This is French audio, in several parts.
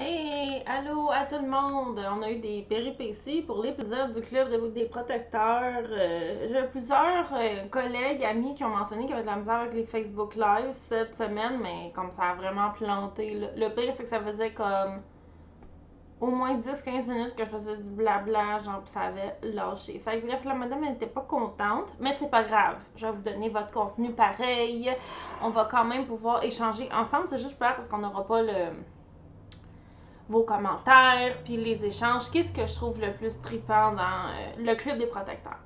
Hey, allô à tout le monde! On a eu des péripéties pour l'épisode du Club des protecteurs. J'ai plusieurs collègues, amis qui ont mentionné qu'il y avait de la misère avec les Facebook Live cette semaine, mais comme ça a vraiment planté. Le pire, c'est que ça faisait comme au moins 10-15 minutes que je faisais du blabla, genre, pis ça avait lâché. Fait que bref, la madame elle n'était pas contente, mais c'est pas grave. Je vais vous donner votre contenu pareil. On va quand même pouvoir échanger ensemble. C'est juste peur parce qu'on n'aura pas vos commentaires, puis les échanges. Qu'est-ce que je trouve le plus trippant dans le Club des protecteurs?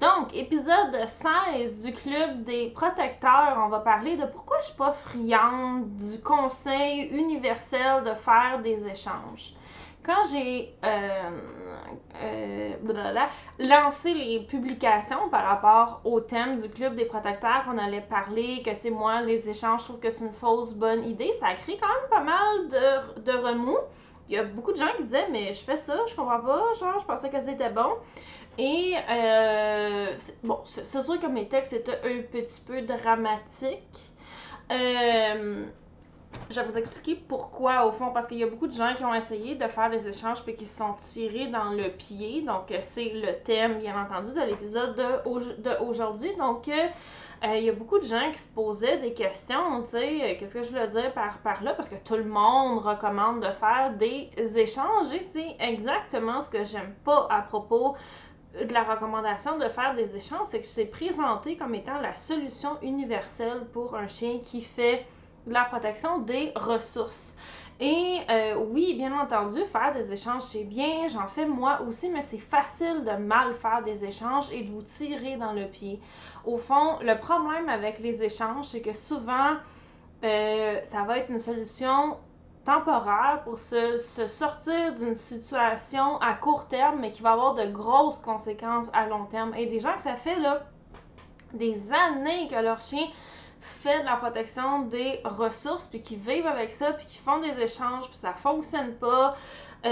Donc, épisode 16 du Club des protecteurs, on va parler de pourquoi je suis pas friande du conseil universel de faire des échanges. Quand j'ai lancé les publications par rapport au thème du Club des protecteurs, qu'on allait parler, que tu sais, moi, les échanges, je trouve que c'est une fausse bonne idée, ça a créé quand même pas mal de remous. Il y a beaucoup de gens qui disaient, mais je fais ça, je comprends pas, genre, je pensais que c'était bon. Et, bon, c'est sûr que mes textes étaient un petit peu dramatiques. Je vais vous expliquer pourquoi, au fond, parce qu'il y a beaucoup de gens qui ont essayé de faire des échanges puis qui se sont tirés dans le pied. Donc, c'est le thème, bien entendu, de l'épisode d'aujourd'hui. Donc, il y a beaucoup de gens qui se posaient des questions, tu sais, qu'est-ce que je voulais dire par là, parce que tout le monde recommande de faire des échanges et c'est exactement ce que j'aime pas à propos de la recommandation de faire des échanges, c'est que c'est présenté comme étant la solution universelle pour un chien qui fait de la protection des ressources. Et oui, bien entendu, faire des échanges, c'est bien, j'en fais moi aussi, mais c'est facile de mal faire des échanges et de vous tirer dans le pied. Au fond, le problème avec les échanges, c'est que souvent, ça va être une solution temporaire pour se sortir d'une situation à court terme, mais qui va avoir de grosses conséquences à long terme. Et des gens que ça fait là des années que leur chien fait de la protection des ressources, puis qui vivent avec ça, puis qui font des échanges, puis ça fonctionne pas. Tu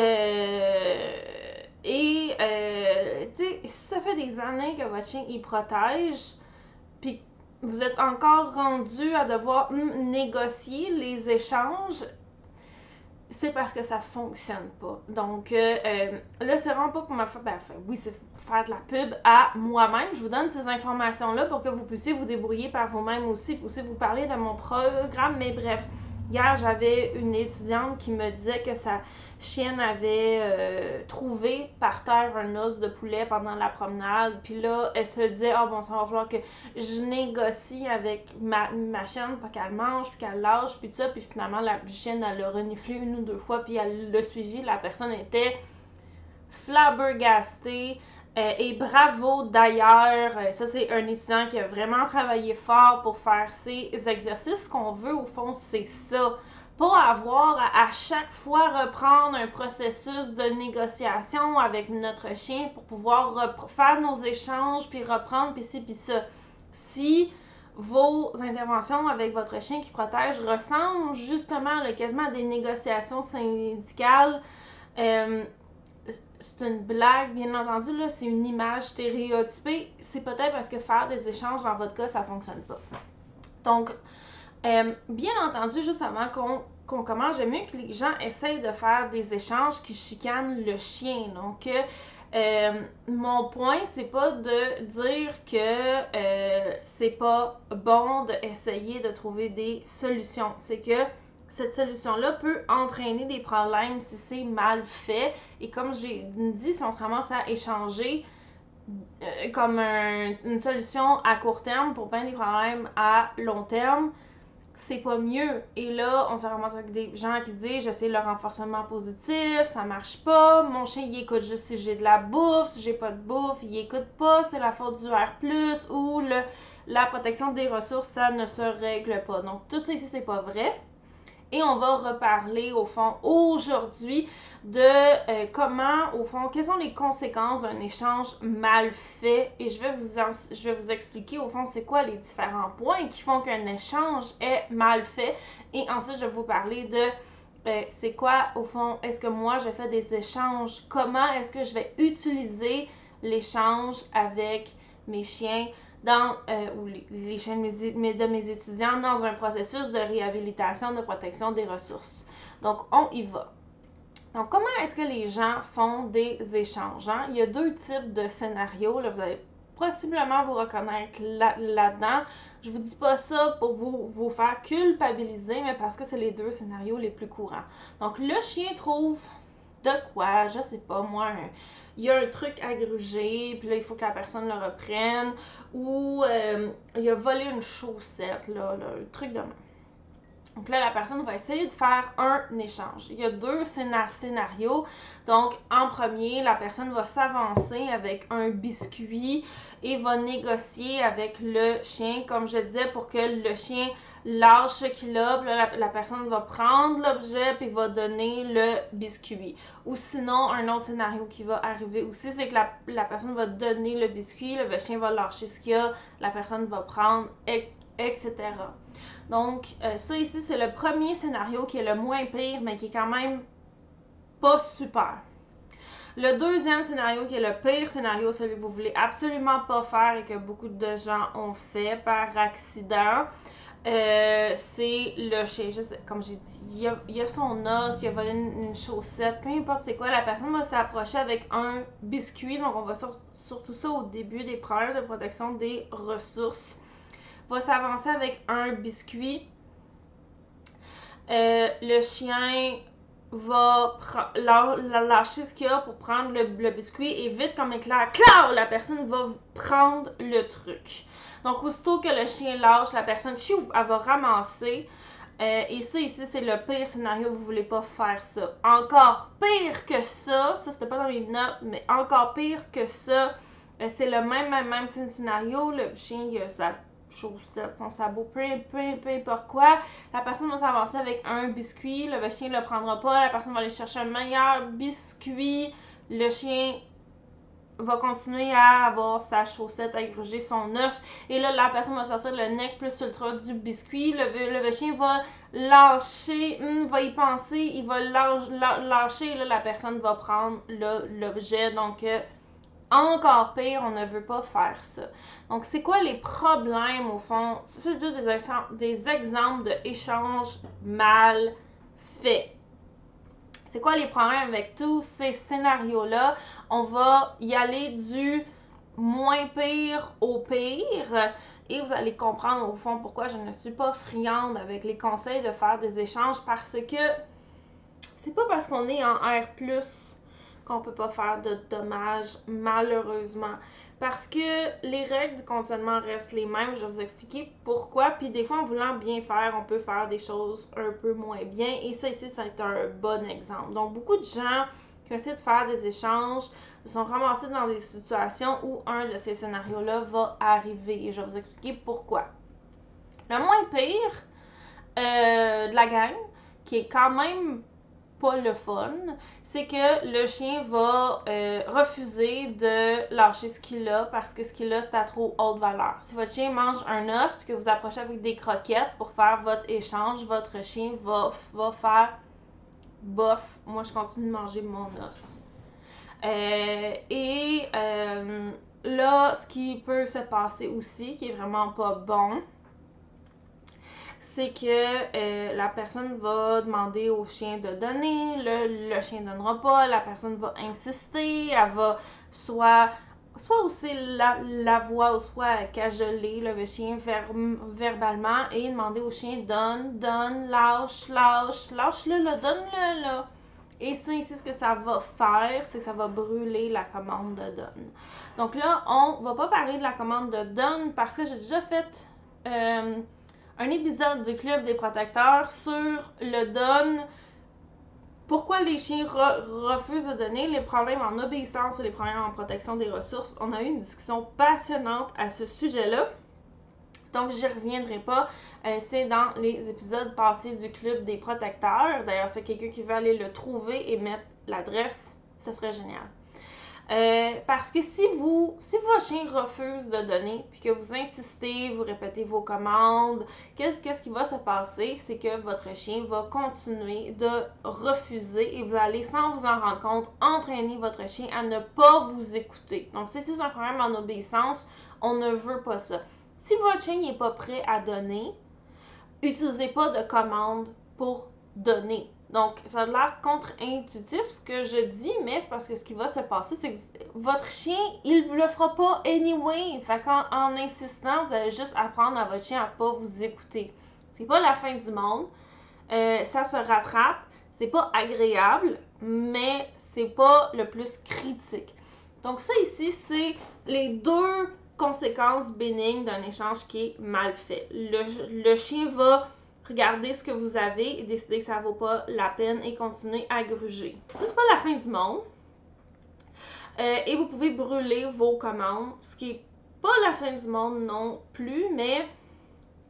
sais, si ça fait des années que votre chien il protège, puis vous êtes encore rendu à devoir négocier les échanges, c'est parce que ça fonctionne pas. Donc, là, c'est vraiment pas pour me faire. Ben, oui, c'est faire de la pub à moi-même. Je vous donne ces informations-là pour que vous puissiez vous débrouiller par vous-même aussi, puis aussi vous parler de mon programme. Mais bref, hier, j'avais une étudiante qui me disait que sa chienne avait trouvé par terre un os de poulet pendant la promenade. Puis là, elle se disait, ah bon, ça va falloir que je négocie avec ma chienne pour qu'elle mange, puis qu'elle lâche, puis tout ça. Puis finalement, la chienne, elle l'a reniflé une ou deux fois, puis elle l'a suivi. La personne était flabbergastée. Et bravo d'ailleurs, ça c'est un étudiant qui a vraiment travaillé fort pour faire ces exercices. Ce qu'on veut au fond, c'est ça. Pas avoir à chaque fois reprendre un processus de négociation avec notre chien pour pouvoir faire nos échanges, puis reprendre, puis ci, puis ça. Si vos interventions avec votre chien qui protège ressemblent justement là, quasiment à des négociations syndicales, c'est une blague, bien entendu, là, c'est une image stéréotypée. C'est peut-être parce que faire des échanges, dans votre cas, ça fonctionne pas. Donc, bien entendu, juste avant qu'on commence, j'aime mieux que les gens essayent de faire des échanges qui chicanent le chien. Donc, mon point, c'est pas de dire que c'est pas bon d'essayer de trouver des solutions. C'est que cette solution-là peut entraîner des problèmes si c'est mal fait. Et comme j'ai dit, si on se ramasse à échanger comme une solution à court terme pour plein des problèmes à long terme, c'est pas mieux. Et là, on se ramasse avec des gens qui disent j'essaie le renforcement positif, ça marche pas, mon chien il écoute juste si j'ai de la bouffe, si j'ai pas de bouffe, il écoute pas, c'est la faute du R+, ou la protection des ressources, ça ne se règle pas. Donc tout ça ici, c'est pas vrai. Et on va reparler, au fond, aujourd'hui de comment, au fond, quelles sont les conséquences d'un échange mal fait. Et je vais vous expliquer, au fond, c'est quoi les différents points qui font qu'un échange est mal fait. Et ensuite, je vais vous parler de c'est quoi, au fond, est-ce que moi, je fais des échanges? Comment est-ce que je vais utiliser l'échange avec mes chiens ou les chaînes de mes étudiants dans un processus de réhabilitation, de protection des ressources. Donc, on y va. Donc, comment est-ce que les gens font des échanges? Hein? Il y a deux types de scénarios. Là, vous allez possiblement vous reconnaître là-dedans. Je vous dis pas ça pour vous faire culpabiliser, mais parce que c'est les deux scénarios les plus courants. Donc, le chien trouve de quoi, je sais pas moi, il y a un truc à gruger, puis là, il faut que la personne le reprenne, ou il a volé une chaussette, là, un truc de même. Donc là, la personne va essayer de faire un échange. Il y a deux scénarios. Donc, en premier, la personne va s'avancer avec un biscuit et va négocier avec le chien, comme je disais, pour que le chien lâche ce qu'il a. La personne va prendre l'objet puis va donner le biscuit. Ou sinon, un autre scénario qui va arriver aussi, c'est que la personne va donner le biscuit, le chien va lâcher ce qu'il a, la personne va prendre, etc. Donc, ça ici, c'est le premier scénario qui est le moins pire, mais qui est quand même pas super. Le deuxième scénario, qui est le pire scénario, celui que vous voulez absolument pas faire et que beaucoup de gens ont fait par accident, c'est le chien. Comme j'ai dit, il a son os, il a volé une chaussette, peu importe c'est quoi, la personne va s'approcher avec un biscuit. Donc, on va surtout ça au début des problèmes de protection des ressources. Va s'avancer avec un biscuit. Le chien va lâcher ce qu'il y a pour prendre le biscuit et vite comme éclair, clac, la personne va prendre le truc. Donc, aussitôt que le chien lâche, la personne, elle va ramasser. Et ça, ici, c'est le pire scénario, vous voulez pas faire ça. Encore pire que ça c'était pas dans mes notes, mais encore pire que ça, c'est le même scénario. Le chien, il a sa chaussette, son sabot, peu importe quoi. La personne va s'avancer avec un biscuit, le chien ne le prendra pas, la personne va aller chercher un meilleur biscuit, le chien va continuer à avoir sa chaussette, à gruger son os, et là, la personne va sortir le nec plus ultra du biscuit, le chien va lâcher, va y penser, il va lâcher, là, la personne va prendre l'objet, donc encore pire, on ne veut pas faire ça. Donc, c'est quoi les problèmes, au fond? C'est juste des exemples d'échanges mal faits. C'est quoi les problèmes avec tous ces scénarios-là? On va y aller du moins pire au pire. Et vous allez comprendre, au fond, pourquoi je ne suis pas friande avec les conseils de faire des échanges, parce que c'est pas parce qu'on est en R+, qu'on peut pas faire de dommages, malheureusement. Parce que les règles du conditionnement restent les mêmes. Je vais vous expliquer pourquoi. Puis des fois, en voulant bien faire, on peut faire des choses un peu moins bien. Et ça ici, c'est un bon exemple. Donc, beaucoup de gens qui essaient de faire des échanges se sont ramassés dans des situations où un de ces scénarios-là va arriver. Et je vais vous expliquer pourquoi. Le moins pire de la gang, qui est quand même pas le fun, c'est que le chien va refuser de lâcher ce qu'il a parce que ce qu'il a, c'est à trop haute valeur. Si votre chien mange un os puis que vous approchez avec des croquettes pour faire votre échange, votre chien va faire bof, moi je continue de manger mon os. Là, ce qui peut se passer aussi, qui est vraiment pas bon, c'est que la personne va demander au chien de donner, le chien ne donnera pas, la personne va insister, elle va soit aussi la voix ou soit cajoler le chien verbalement et demander au chien donne, lâche-le, donne-le là. Et ça ici, ce que ça va faire, c'est que ça va brûler la commande de donne. Donc là, on va pas parler de la commande de donne parce que j'ai déjà fait un épisode du Club des protecteurs sur le donne. Pourquoi les chiens refusent de donner, les problèmes en obéissance et les problèmes en protection des ressources. On a eu une discussion passionnante à ce sujet-là. Donc, j'y reviendrai pas. C'est dans les épisodes passés du Club des protecteurs. D'ailleurs, c'est quelqu'un qui veut aller le trouver et mettre l'adresse. Ce serait génial. Parce que si votre chien refuse de donner, puis que vous insistez, vous répétez vos commandes, qu'est-ce qui va se passer? C'est que votre chien va continuer de refuser et vous allez, sans vous en rendre compte, entraîner votre chien à ne pas vous écouter. Donc, si c'est un problème en obéissance, on ne veut pas ça. Si votre chien n'est pas prêt à donner, n'utilisez pas de commande pour donner. Donc, ça a l'air contre-intuitif ce que je dis, mais c'est parce que ce qui va se passer, c'est que votre chien, il le fera pas anyway. Fait qu'en insistant, vous allez juste apprendre à votre chien à pas vous écouter. C'est pas la fin du monde. Ça se rattrape. C'est pas agréable, mais c'est pas le plus critique. Donc ça ici, c'est les deux conséquences bénignes d'un échange qui est mal fait. Le chien va regarder ce que vous avez et décider que ça vaut pas la peine et continuer à gruger. Ça, c'est pas la fin du monde. Et vous pouvez brûler vos commandes, ce qui est pas la fin du monde non plus, mais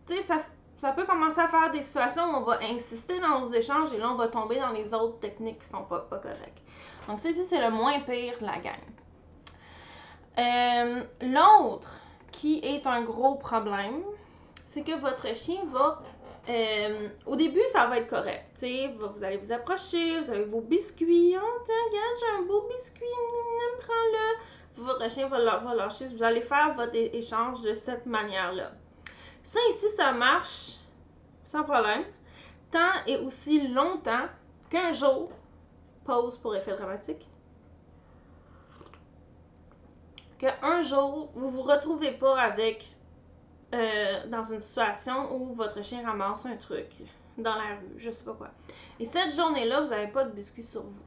tu sais, ça peut commencer à faire des situations où on va insister dans nos échanges et là, on va tomber dans les autres techniques qui sont pas correctes. Donc ça ici, c'est le moins pire de la gang. L'autre qui est un gros problème, c'est que votre chien va... au début, ça va être correct. T'sais, vous allez vous approcher, vous avez vos biscuits. Oh, regarde, j'ai un beau biscuit, prends-le. Votre chien va lâcher. Vous allez faire votre échange de cette manière-là. Ça ici, ça marche sans problème. Tant et aussi longtemps qu'un jour, pause pour effet dramatique, qu'un jour, vous vous retrouvez pas avec dans une situation où votre chien ramasse un truc dans la rue, je sais pas quoi. Et cette journée-là, vous n'avez pas de biscuit sur vous.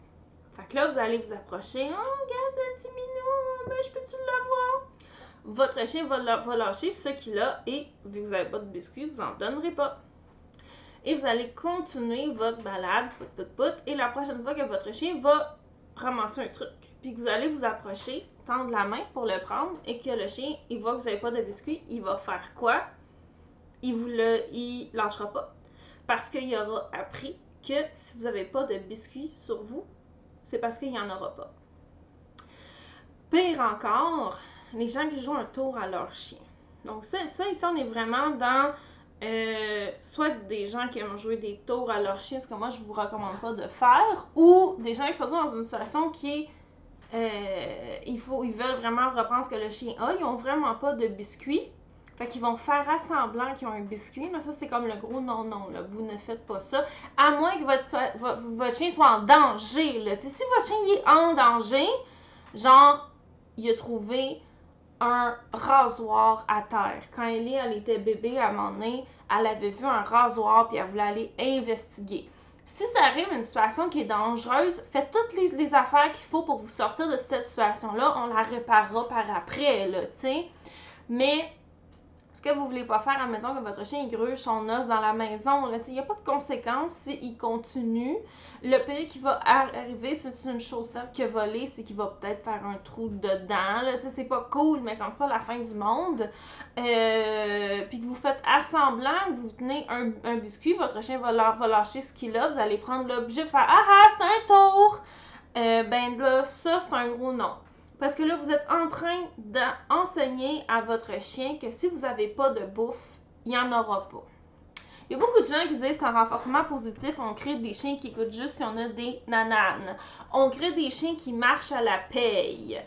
Fait que là, vous allez vous approcher. Oh, regarde, un petit minou, ben, je peux-tu l'avoir? Votre chien va lâcher ce qu'il a et, vu que vous n'avez pas de biscuit, vous n'en donnerez pas. Et vous allez continuer votre balade, pout, et la prochaine fois que votre chien va ramasser un truc, puis que vous allez vous approcher, tendre la main pour le prendre, et que le chien, il voit que vous n'avez pas de biscuit, il va faire quoi? Il lâchera pas. Parce qu'il aura appris que si vous n'avez pas de biscuit sur vous, c'est parce qu'il n'y en aura pas. Pire encore, les gens qui jouent un tour à leur chien. Donc ça ici, on est vraiment dans soit des gens qui aiment jouer des tours à leur chien, ce que moi je vous recommande pas de faire, ou des gens qui sont dans une situation qui ils veulent vraiment reprendre ce que le chien a, ils ont vraiment pas de biscuit, fait qu'ils vont faire semblant qu'ils ont un biscuit, mais ça c'est comme le gros non, là, vous ne faites pas ça, à moins que votre chien soit en danger, là. Si votre chien il est en danger, genre il a trouvé un rasoir à terre. Quand elle était bébé, à un moment donné, elle avait vu un rasoir puis elle voulait aller investiguer. Si ça arrive une situation qui est dangereuse, faites toutes les affaires qu'il faut pour vous sortir de cette situation-là. On la réparera par après, là, tu sais. Mais ce que vous voulez pas faire, admettons que votre chien il gruge son os dans la maison, il n'y a pas de conséquences s'il continue. Le pire qui va arriver, si c'est une chaussette qui a volé, c'est qu'il va peut-être faire un trou dedans. C'est pas cool, mais quand pas la fin du monde. Puis que vous faites assemblant, que vous tenez un biscuit, votre chien va lâcher ce qu'il a, vous allez prendre l'objet, faire « Ah ah, c'est un tour! » Ben là, ça, c'est un gros non. Parce que là, vous êtes en train d'enseigner à votre chien que si vous n'avez pas de bouffe, il n'y en aura pas. Il y a beaucoup de gens qui disent qu'en renforcement positif, on crée des chiens qui écoutent juste si on a des nananes. On crée des chiens qui marchent à la paye.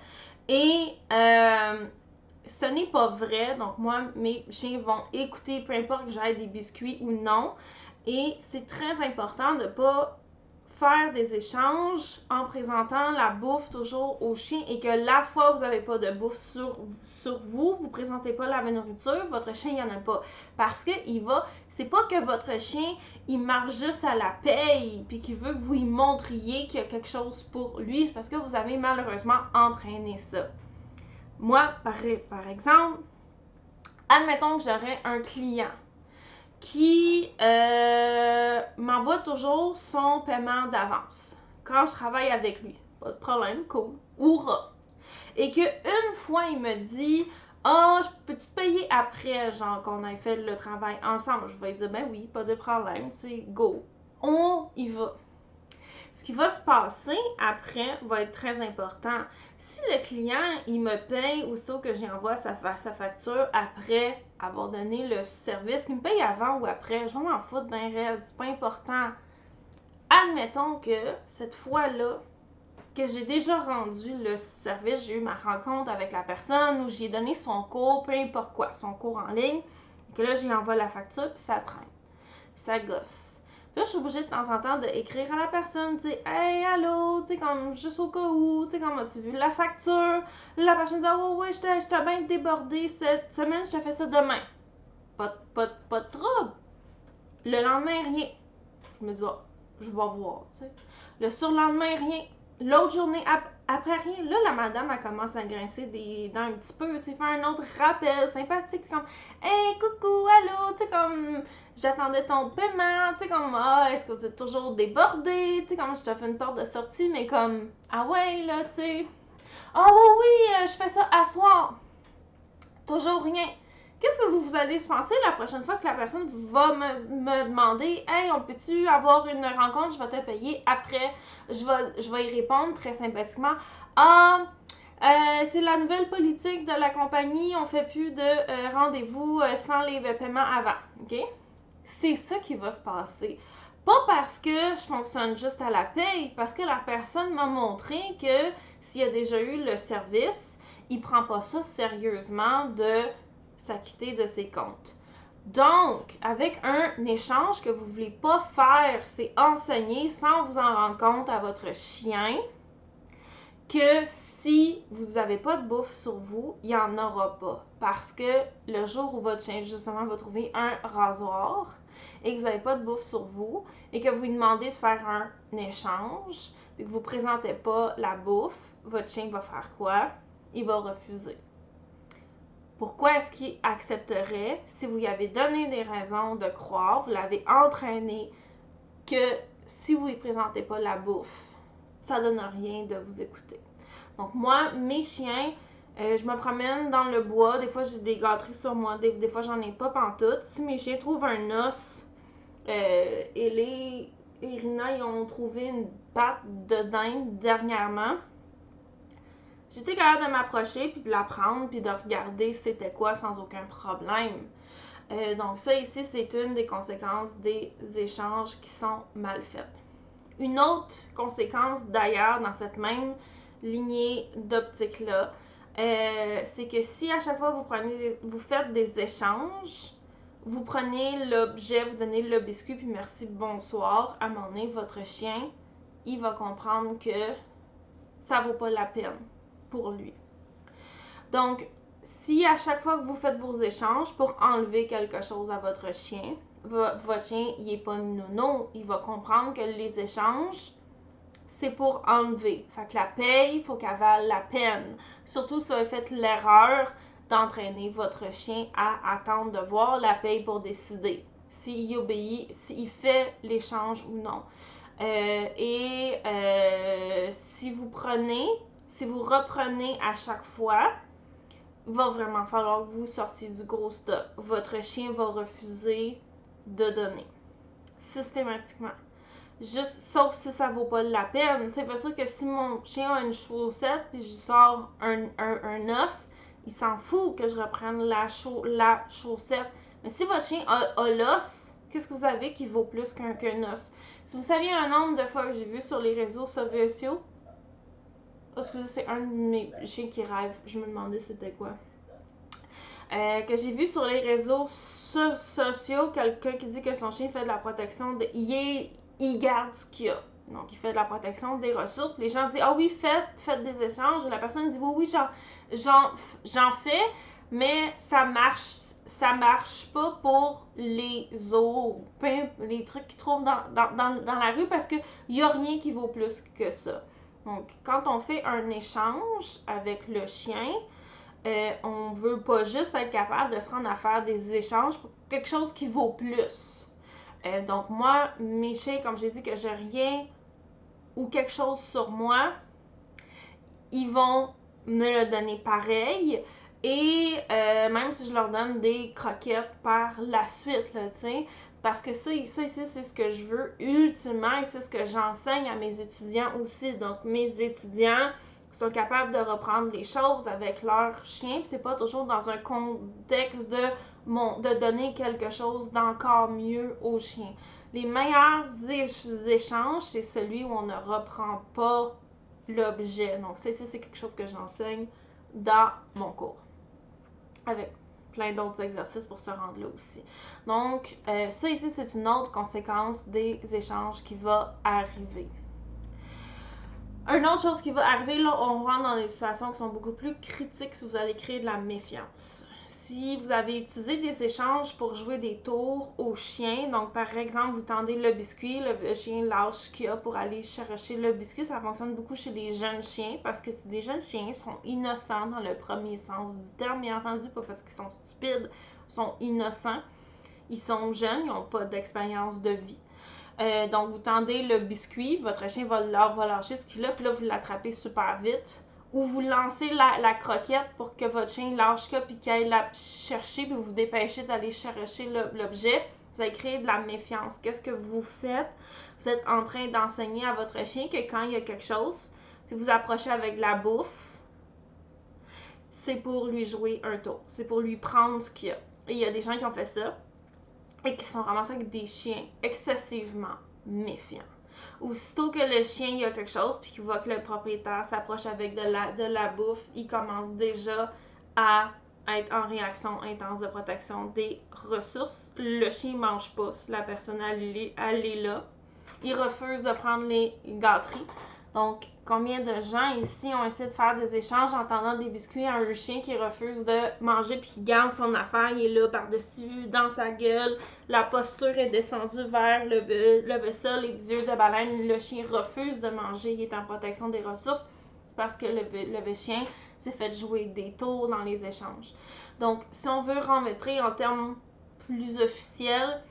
Et ce n'est pas vrai. Donc moi, mes chiens vont écouter, peu importe que j'aille des biscuits ou non. Et c'est très important de ne pas faire des échanges en présentant la bouffe toujours au chien et que la fois où vous n'avez pas de bouffe sur vous, vous ne présentez pas la nourriture, votre chien il n'y en a pas. Parce que c'est pas que votre chien il marche juste à la paye puis qu'il veut que vous lui montriez qu'il y a quelque chose pour lui, c'est parce que vous avez malheureusement entraîné ça. Moi, par exemple, admettons que j'aurais un client qui m'envoie toujours son paiement d'avance quand je travaille avec lui. Pas de problème, cool. Oura! Et qu'une fois, il me dit « Ah, oh, peux-tu te payer après, genre, qu'on ait fait le travail ensemble? » Je vais lui dire « Ben oui, pas de problème, tu sais, go. » On y va. Ce qui va se passer après va être très important. Si le client, il me paye aussitôt que j'y envoie sa facture après avoir donné le service, qu'il me paye avant ou après, je vais m'en foutre d'un raid, c'est pas important. Admettons que cette fois-là, que j'ai déjà rendu le service, j'ai eu ma rencontre avec la personne, ou j'ai donné son cours, peu importe quoi, son cours en ligne, et que là, j'y envoie la facture, puis ça traîne. Puis ça gosse. Là, je suis obligée de temps en temps d'écrire à la personne, tu sais, hey, allô, tu sais, comme juste au cas où, tu sais, comme as-tu vu la facture? Là, la personne dit, oh, ouais, j'étais bien débordée cette semaine, je te fais ça demain. Pas de trouble. Le lendemain, rien. Je me dis, oh, je vais voir, tu sais. Le surlendemain, rien. L'autre journée, après rien, là, la madame, elle commence à grincer des dents un petit peu. C'est fait un autre rappel sympathique. C'est comme, hey, coucou, allô, tu sais, comme, j'attendais ton paiement, tu sais, comme, ah, est-ce que vous êtes toujours débordé? Tu sais, comme, je te fais une porte de sortie, mais comme, ah ouais, là, tu sais. Ah oui, oui, je fais ça à soir. Toujours rien. Qu'est-ce que vous allez se penser la prochaine fois que la personne va me demander, hey, on peut-tu avoir une rencontre, je vais te payer après. Je vais y répondre très sympathiquement. Ah, c'est la nouvelle politique de la compagnie, on fait plus de rendez-vous sans les paiements avant. OK? C'est ça qui va se passer. Pas parce que je fonctionne juste à la paye, parce que la personne m'a montré que s'il a déjà eu le service, il prend pas ça sérieusement de s'acquitter de ses comptes. Donc, avec un échange que vous ne voulez pas faire, c'est enseigner sans vous en rendre compte à votre chien que si vous n'avez pas de bouffe sur vous, il n'y en aura pas. Parce que le jour où votre chien, justement, va trouver un rasoir et que vous n'avez pas de bouffe sur vous et que vous lui demandez de faire un échange et que vous ne présentez pas la bouffe, votre chien va faire quoi? Il va refuser. Pourquoi est-ce qu'il accepterait si vous lui avez donné des raisons de croire, vous l'avez entraîné, que si vous ne lui présentez pas la bouffe, ça ne donne rien de vous écouter. Donc moi, mes chiens, je me promène dans le bois, des fois j'ai des gâteries sur moi, des fois j'en ai pas pantoute. Si mes chiens trouvent un os, et Rina, ils ont trouvé une patte de dinde dernièrement, j'étais capable de m'approcher, puis de la prendre, puis de regarder c'était quoi sans aucun problème. Donc ça ici, c'est une des conséquences des échanges qui sont mal faits. Une autre conséquence d'ailleurs dans cette même lignée d'optique-là, c'est que si à chaque fois vous faites des échanges, vous prenez l'objet, vous donnez le biscuit, puis merci, bonsoir, à un moment donné, votre chien, il va comprendre que ça vaut pas la peine pour lui. Donc, si à chaque fois que vous faites vos échanges pour enlever quelque chose à votre chien, votre chien, il n'est pas nono, il va comprendre que les échanges, c'est pour enlever. Fait que la paye, il faut qu'elle vale la peine. Surtout si vous avez fait l'erreur d'entraîner votre chien à attendre de voir la paye pour décider s'il obéit, s'il fait l'échange ou non. Si vous reprenez à chaque fois, il va vraiment falloir que vous sortiez du gros stock. Votre chien va refuser de donner. Systématiquement. Juste, sauf si ça vaut pas la peine. C'est pas sûr que si mon chien a une chaussette et je sors un os, il s'en fout que je reprenne la chaussette. Mais si votre chien a l'os, qu'est-ce que vous avez qui vaut plus qu'un os? Si vous saviez un nombre de fois que j'ai vu sur les réseaux sociaux, excusez, c'est un de mes chiens qui rêve. Je me demandais c'était quoi. Que j'ai vu sur les réseaux sociaux, quelqu'un qui dit que son chien fait de la protection. Il garde ce qu'il a. Donc, il fait de la protection des ressources. Puis les gens disent, ah oui, faites des échanges. Et la personne dit, oui, j'en fais, mais ça marche pas pour les autres, les trucs qu'ils trouvent dans la rue parce qu'il n'y a rien qui vaut plus que ça. Donc, quand on fait un échange avec le chien, on veut pas juste être capable de se rendre à faire des échanges pour quelque chose qui vaut plus. Donc moi, mes chiens, comme j'ai dit que j'ai rien ou quelque chose sur moi, ils vont me le donner pareil. Et même si je leur donne des croquettes par la suite, là, tu sais, parce que ça ici, c'est ce que je veux ultimement et c'est ce que j'enseigne à mes étudiants aussi. Donc mes étudiants sont capables de reprendre les choses avec leur chien, puis c'est pas toujours dans un contexte de donner quelque chose d'encore mieux au chien. Les meilleurs échanges, c'est celui où on ne reprend pas l'objet. Donc ça, c'est quelque chose que j'enseigne dans mon cours. Avec plein d'autres exercices pour se rendre là aussi. Donc, ça ici, c'est une autre conséquence des échanges qui va arriver. Une autre chose qui va arriver, là, on rentre dans des situations qui sont beaucoup plus critiques si vous allez créer de la méfiance. Si vous avez utilisé des échanges pour jouer des tours au chien, donc par exemple, vous tendez le biscuit, le chien lâche ce qu'il y a pour aller chercher le biscuit, ça fonctionne beaucoup chez les jeunes chiens parce que des jeunes chiens sont innocents dans le premier sens du terme, bien entendu, pas parce qu'ils sont stupides, ils sont innocents, ils sont jeunes, ils n'ont pas d'expérience de vie. Donc, vous tendez le biscuit, votre chien va lâcher ce qu'il a, puis là, vous l'attrapez super vite. Ou vous lancez la croquette pour que votre chien lâche ça, puis qu'il aille la chercher, puis vous vous dépêchez d'aller chercher l'objet. Vous allez créer de la méfiance. Qu'est-ce que vous faites? Vous êtes en train d'enseigner à votre chien que quand il y a quelque chose, puis vous approchez avec de la bouffe, c'est pour lui jouer un tour. C'est pour lui prendre ce qu'il y a. Et il y a des gens qui ont fait ça et qui sont ramassés avec des chiens excessivement méfiants. Aussitôt que le chien il y a quelque chose puis qu'il voit que le propriétaire s'approche avec de la bouffe, il commence déjà à être en réaction intense de protection des ressources. Le chien ne mange pas si la personne elle est là. Il refuse de prendre les gâteries. Donc, combien de gens ici ont essayé de faire des échanges en tendant des biscuits à un chien qui refuse de manger puis qui garde son affaire, il est là par-dessus, dans sa gueule, la posture est descendue vers le sol, les yeux de baleine, le chien refuse de manger, il est en protection des ressources, c'est parce que le chien s'est fait jouer des tours dans les échanges. Donc, si on veut remettre en termes plus officiels,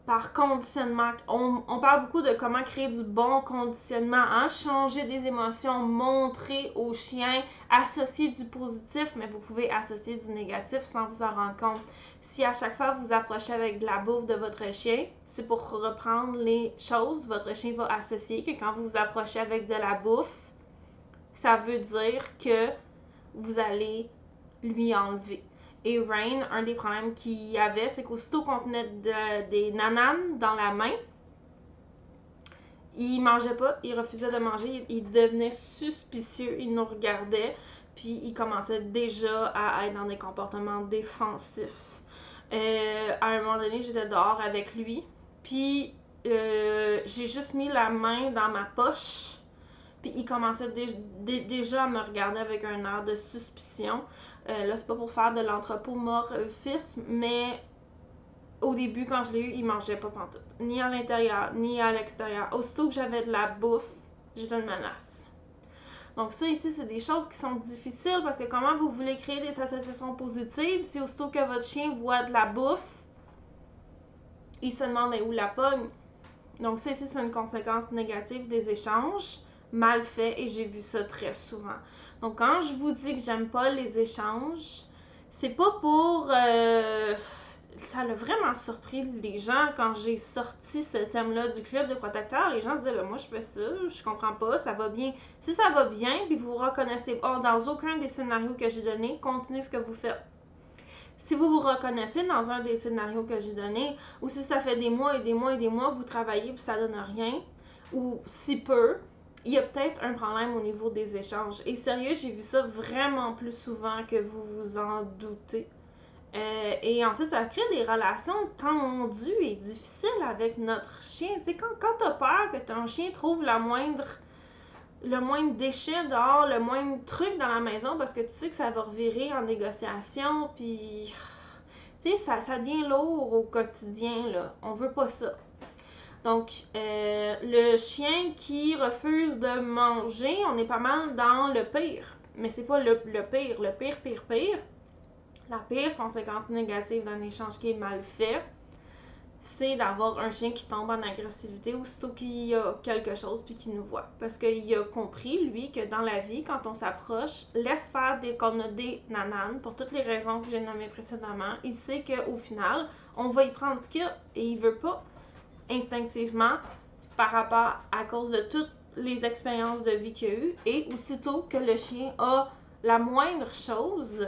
par conditionnement, on parle beaucoup de comment créer du bon conditionnement, hein? Changer des émotions, montrer au chien, associer du positif, mais vous pouvez associer du négatif sans vous en rendre compte. Si à chaque fois vous approchez avec de la bouffe de votre chien, c'est pour reprendre les choses, votre chien va associer que quand vous vous approchez avec de la bouffe, ça veut dire que vous allez lui enlever. Et Rain, un des problèmes qu'il y avait, c'est qu'aussitôt qu'on tenait des nananes dans la main, il mangeait pas, il refusait de manger, il devenait suspicieux, il nous regardait, puis il commençait déjà à être dans des comportements défensifs. À un moment donné, j'étais dehors avec lui, puis j'ai juste mis la main dans ma poche, puis il commençait déjà à me regarder avec un air de suspicion. Là, c'est pas pour faire de l'anthropomorphisme, mais au début, quand je l'ai eu, il mangeait pas pantoute. Ni à l'intérieur, ni à l'extérieur. Aussitôt que j'avais de la bouffe, j'étais une menace. Donc ça, ici, c'est des choses qui sont difficiles parce que comment vous voulez créer des associations positives si aussitôt que votre chien voit de la bouffe, il se demande où la pogne. Donc ça, ici, c'est une conséquence négative des échanges mal faits et j'ai vu ça très souvent. Donc quand je vous dis que j'aime pas les échanges, c'est pas pour... ça l'a vraiment surpris les gens quand j'ai sorti ce thème-là du club de protecteurs. Les gens disaient, ben, moi je fais ça, je comprends pas, ça va bien. Si ça va bien, puis vous vous reconnaissez pas dans aucun des scénarios que j'ai donnés, continuez ce que vous faites. Si vous vous reconnaissez dans un des scénarios que j'ai donnés, ou si ça fait des mois et des mois et des mois que vous travaillez puis ça donne rien, ou si peu, il y a peut-être un problème au niveau des échanges. Et sérieux, j'ai vu ça vraiment plus souvent que vous vous en doutez. Et ensuite, ça crée des relations tendues et difficiles avec notre chien. Tu sais, quand t'as peur que ton chien trouve le moindre déchet dehors, le moindre truc dans la maison, parce que tu sais que ça va revirer en négociation, puis... Tu sais, ça devient lourd au quotidien, là. On veut pas ça. Donc, le chien qui refuse de manger, on est pas mal dans le pire. Mais c'est pas le pire. Le pire. La pire conséquence négative d'un échange qui est mal fait, c'est d'avoir un chien qui tombe en agressivité aussitôt qu'il y a quelque chose puis qu'il nous voit. Parce qu'il a compris, lui, que dans la vie, quand on s'approche, laisse faire qu'on a des nananes, pour toutes les raisons que j'ai nommées précédemment, il sait qu'au final, on va y prendre ce qu'il y a et il veut pas instinctivement par rapport à cause de toutes les expériences de vie qu'il y a eu et aussitôt que le chien a la moindre chose,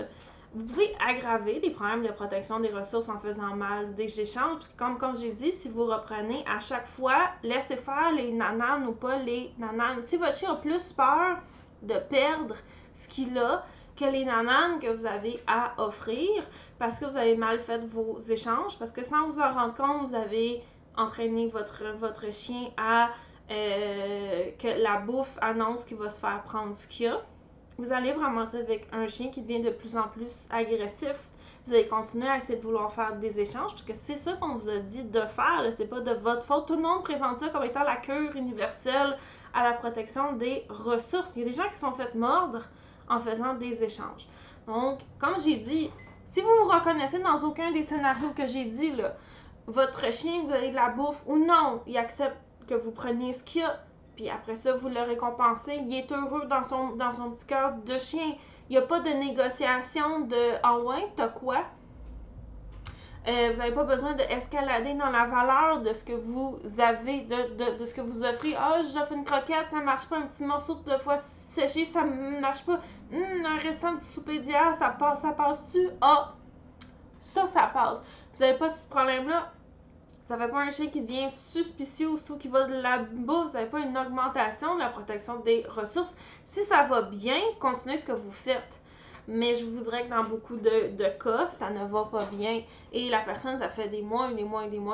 vous pouvez aggraver des problèmes de protection des ressources en faisant mal des échanges. Parce que comme j'ai dit, si vous reprenez à chaque fois, laissez faire les nananes ou pas les nananes. Si votre chien a plus peur de perdre ce qu'il a que les nananes que vous avez à offrir parce que vous avez mal fait vos échanges, parce que sans vous en rendre compte, vous avez entraîné votre chien à que la bouffe annonce qu'il va se faire prendre ce qu'il y a. Vous allez vous ramasser avec un chien qui devient de plus en plus agressif. Vous allez continuer à essayer de vouloir faire des échanges, parce que c'est ça qu'on vous a dit de faire, c'est pas de votre faute. Tout le monde présente ça comme étant la cure universelle à la protection des ressources. Il y a des gens qui sont fait mordre en faisant des échanges. Donc, comme j'ai dit, si vous vous reconnaissez dans aucun des scénarios que j'ai dit, là, votre chien, vous avez de la bouffe ou non, il accepte que vous preniez ce qu'il y a, puis après ça, vous le récompensez, il est heureux dans son petit cœur de chien. Il n'y a pas de négociation de « Ah ouais, t'as quoi? » Vous n'avez pas besoin d'escalader dans la valeur de ce que vous avez, de ce que vous offrez. « Ah, j'offre une croquette, ça marche pas. Un petit morceau de fois séché, ça marche pas. Un restant du souper d'hier, ça passe-tu? Ah, ça passe. » Vous n'avez pas ce problème-là. Ça fait pas un chien qui devient suspicieux ou qui va de la bouffe. Vous n'avez pas une augmentation de la protection des ressources. Si ça va bien, continuez ce que vous faites. Mais je vous dirais que dans beaucoup de cas, ça ne va pas bien. Et la personne, ça fait des mois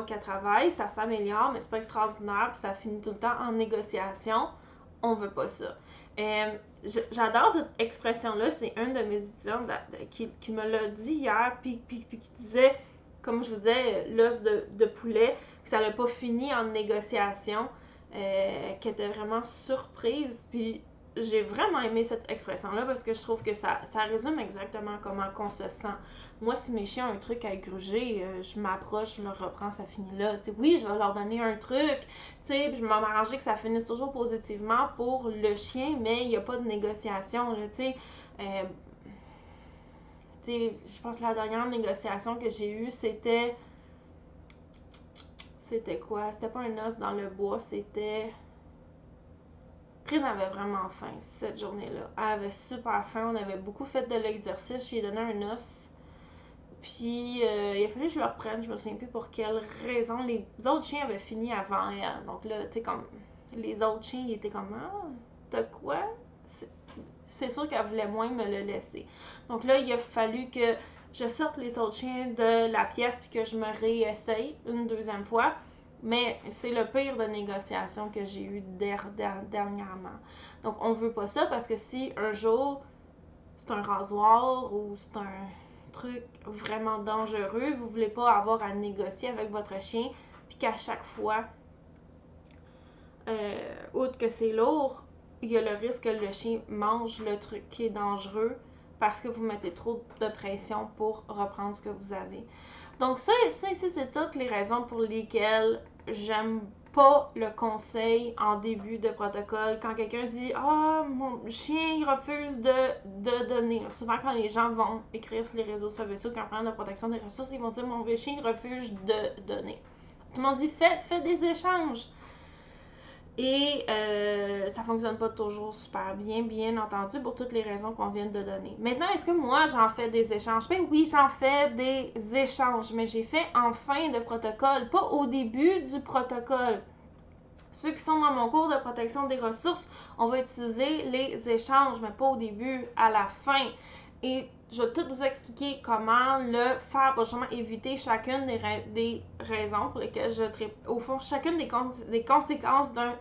qu'elle travaille, ça s'améliore, mais c'est pas extraordinaire, puis ça finit tout le temps en négociation. On veut pas ça. J'adore cette expression-là. C'est un de mes étudiants qui me l'a dit hier, puis qui disait, comme je vous disais, l'os de poulet, que ça n'a pas fini en négociation, qui était vraiment surprise. Puis j'ai vraiment aimé cette expression-là parce que je trouve que ça résume exactement comment on se sent. Moi, si mes chiens ont un truc à gruger, je m'approche, je leur reprends, ça finit là. T'sais, oui, je vais leur donner un truc, je vais m'arranger que ça finisse toujours positivement pour le chien, mais il n'y a pas de négociation. Là, je pense que la dernière négociation que j'ai eue, c'était quoi? C'était pas un os dans le bois, c'était... Rin avait vraiment faim cette journée-là. Elle avait super faim, on avait beaucoup fait de l'exercice, j'ai donné un os. Puis il a fallu que je le reprenne, je me souviens plus pour quelle raison. Les autres chiens avaient fini avant elle. Donc là, tu sais, comme les autres chiens, ils étaient comme « Ah, t'as quoi? » C'est sûr qu'elle voulait moins me le laisser. Donc là, il a fallu que je sorte les autres chiens de la pièce puis que je me réessaye une deuxième fois. Mais c'est le pire de négociation que j'ai eu dernièrement. Donc on veut pas ça parce que si un jour c'est un rasoir ou c'est un truc vraiment dangereux, vous voulez pas avoir à négocier avec votre chien puis qu'à chaque fois, outre que c'est lourd, il y a le risque que le chien mange le truc qui est dangereux parce que vous mettez trop de pression pour reprendre ce que vous avez. Donc ça ici, c'est toutes les raisons pour lesquelles j'aime pas le conseil en début de protocole. Quand quelqu'un dit « Ah, mon chien, il refuse de donner. » Souvent, quand les gens vont écrire sur les réseaux sociaux quand on parle de protection des ressources, ils vont dire « Mon chien, il refuse de donner. » Tout le monde dit « Fais des échanges. » Et ça fonctionne pas toujours super bien entendu, pour toutes les raisons qu'on vient de donner. Maintenant, est-ce que moi, j'en fais des échanges? Ben oui, j'en fais des échanges, mais j'ai fait en fin de protocole, pas au début du protocole. Ceux qui sont dans mon cours de protection des ressources, on va utiliser les échanges, mais pas au début, à la fin. Et je vais tout vous expliquer comment le faire pour justement éviter chacune des raisons pour lesquelles je traite, au fond, chacune des conséquences d'un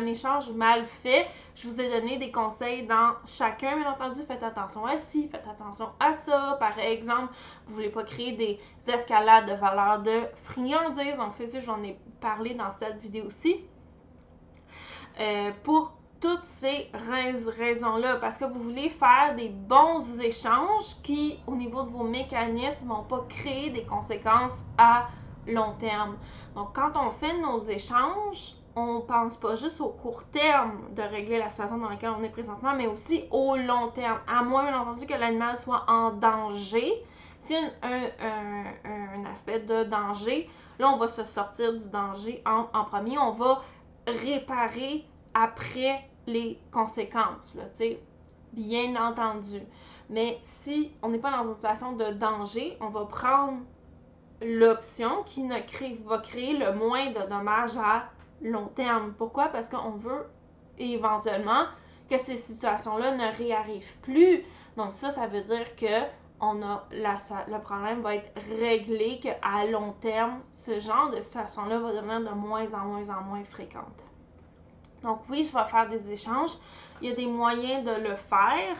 échange mal fait. Je vous ai donné des conseils dans chacun, bien entendu. Faites attention à ci, faites attention à ça. Par exemple, vous voulez pas créer des escalades de valeur de friandises. Donc, c'est j'en ai parlé dans cette vidéo-ci. Pour toutes ces raisons-là, parce que vous voulez faire des bons échanges qui, au niveau de vos mécanismes, vont pas créer des conséquences à long terme. Donc, quand on fait nos échanges, on pense pas juste au court terme de régler la situation dans laquelle on est présentement, mais aussi au long terme, à moins, bien entendu, que l'animal soit en danger. S'il y a un aspect de danger, là, on va se sortir du danger en premier. On va réparer après les conséquences, là, tu sais, bien entendu. Mais si on n'est pas dans une situation de danger, on va prendre l'option qui va créer le moins de dommages à long terme. Pourquoi? Parce qu'on veut éventuellement que ces situations-là ne réarrivent plus. Donc ça veut dire que le problème va être réglé, qu'à long terme, ce genre de situation-là va devenir de moins en moins fréquente. Donc oui, je vais faire des échanges. Il y a des moyens de le faire.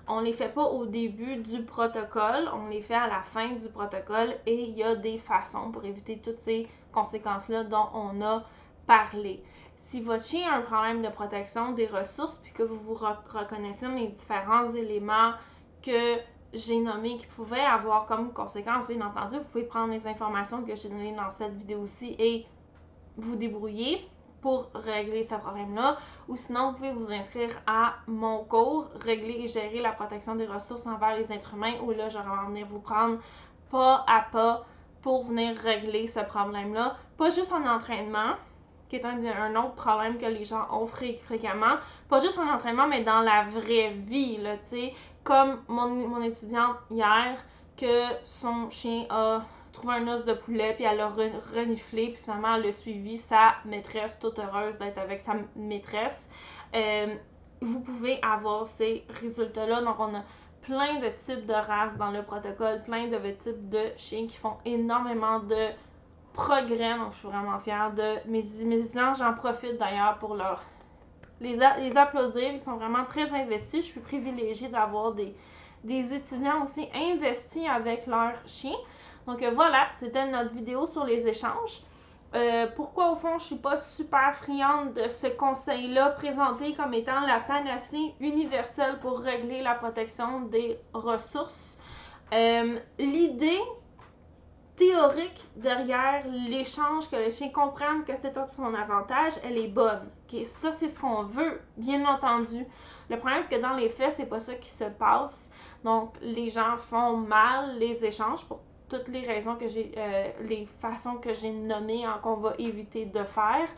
On ne les fait pas au début du protocole, on les fait à la fin du protocole et il y a des façons pour éviter toutes ces conséquences-là dont on a parlé. Si votre chien a un problème de protection des ressources puis que vous vous reconnaissez dans les différents éléments que j'ai nommés qui pouvaient avoir comme conséquence, bien entendu, vous pouvez prendre les informations que j'ai données dans cette vidéo-ci et vous débrouiller pour régler ce problème-là. Ou sinon, vous pouvez vous inscrire à mon cours « Régler et gérer la protection des ressources envers les êtres humains » où là, je vais venir vous prendre pas à pas pour venir régler ce problème-là. Pas juste en entraînement, qui est un autre problème que les gens ont fréquemment. Pas juste en entraînement, mais dans la vraie vie, là, tu sais. Comme mon étudiante hier, que son chien a trouvé un os de poulet, puis elle a reniflé, puis finalement elle a suivi sa maîtresse, toute heureuse d'être avec sa maîtresse. Vous pouvez avoir ces résultats-là. Donc on a plein de types de races dans le protocole, plein de types de chiens qui font énormément de progrès. Donc je suis vraiment fière de mes étudiants. J'en profite d'ailleurs pour les applaudir. Ils sont vraiment très investis. Je suis privilégiée d'avoir des étudiants aussi investis avec leurs chiens. Donc voilà, c'était notre vidéo sur les échanges. Pourquoi au fond je suis pas super friande de ce conseil-là présenté comme étant la panacée universelle pour régler la protection des ressources. L'idée théorique derrière l'échange, que les chiens comprennent que c'est à son avantage, elle est bonne. Okay? Ça, c'est ce qu'on veut, bien entendu. Le problème, c'est que dans les faits, c'est pas ça qui se passe. Donc, les gens font mal les échanges pour toutes les raisons que j'ai, les façons que j'ai nommées qu'on va éviter de faire,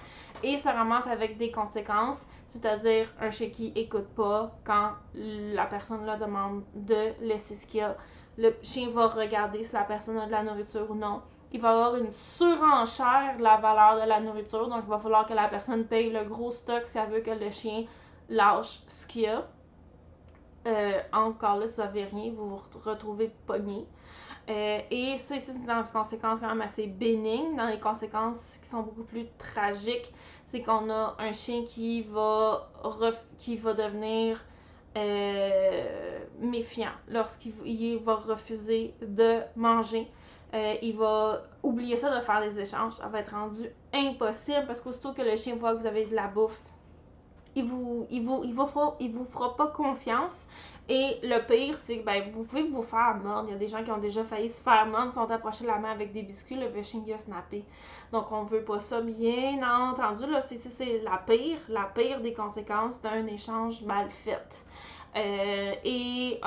et se ramassent avec des conséquences, c'est-à-dire un chien qui écoute pas quand la personne leur demande de laisser ce qu'il y a. Le chien va regarder si la personne a de la nourriture ou non. Il va y avoir une surenchère de la valeur de la nourriture, donc il va falloir que la personne paye le gros stock si elle veut que le chien lâche ce qu'il y a. Encore là, si vous n'avez rien, vous vous retrouvez pogné. Et ça, ici, c'est dans des conséquences quand même assez bénignes. Dans les conséquences qui sont beaucoup plus tragiques, c'est qu'on a un chien qui va devenir méfiant lorsqu'il va refuser de manger. Il va oublier ça de faire des échanges. Ça va être rendu impossible parce qu'aussitôt que le chien voit que vous avez de la bouffe, il vous fera pas confiance. Et le pire, c'est que vous pouvez vous faire mordre. Il y a des gens qui ont déjà failli se faire mordre, sont approchés la main avec des biscuits, le chien a snappé. Donc on veut pas ça, bien entendu. Là, c'est la pire des conséquences d'un échange mal fait. Et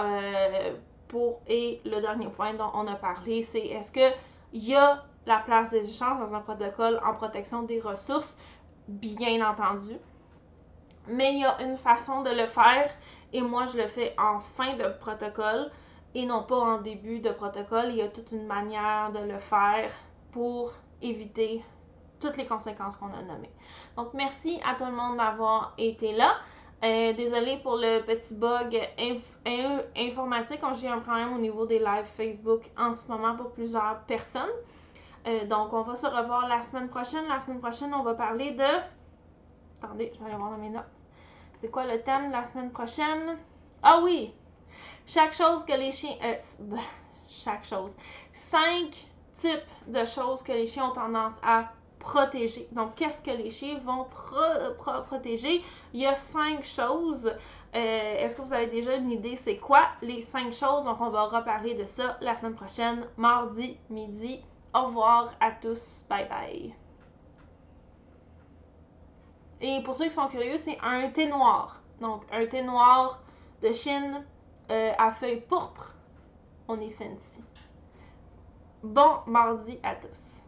le dernier point dont on a parlé, c'est est-ce qu'il y a la place des échanges dans un protocole en protection des ressources? Bien entendu. Mais il y a une façon de le faire et moi je le fais en fin de protocole et non pas en début de protocole. Il y a toute une manière de le faire pour éviter toutes les conséquences qu'on a nommées. Donc merci à tout le monde d'avoir été là. Désolée pour le petit bug informatique, comme j'ai un problème au niveau des lives Facebook en ce moment pour plusieurs personnes. Donc on va se revoir la semaine prochaine. La semaine prochaine, on va parler de... Attendez, je vais aller voir dans mes notes. C'est quoi le thème de la semaine prochaine? Ah oui! Chaque chose que les chiens... chaque chose. 5 types de choses que les chiens ont tendance à protéger. Donc, qu'est-ce que les chiens vont protéger? Il y a 5 choses. Est-ce que vous avez déjà une idée c'est quoi les 5 choses? Donc, on va reparler de ça la semaine prochaine, mardi midi. Au revoir à tous. Bye bye. Et pour ceux qui sont curieux, c'est un thé noir. Donc, un thé noir de Chine à feuilles pourpres. On est fancy. Bon mardi à tous.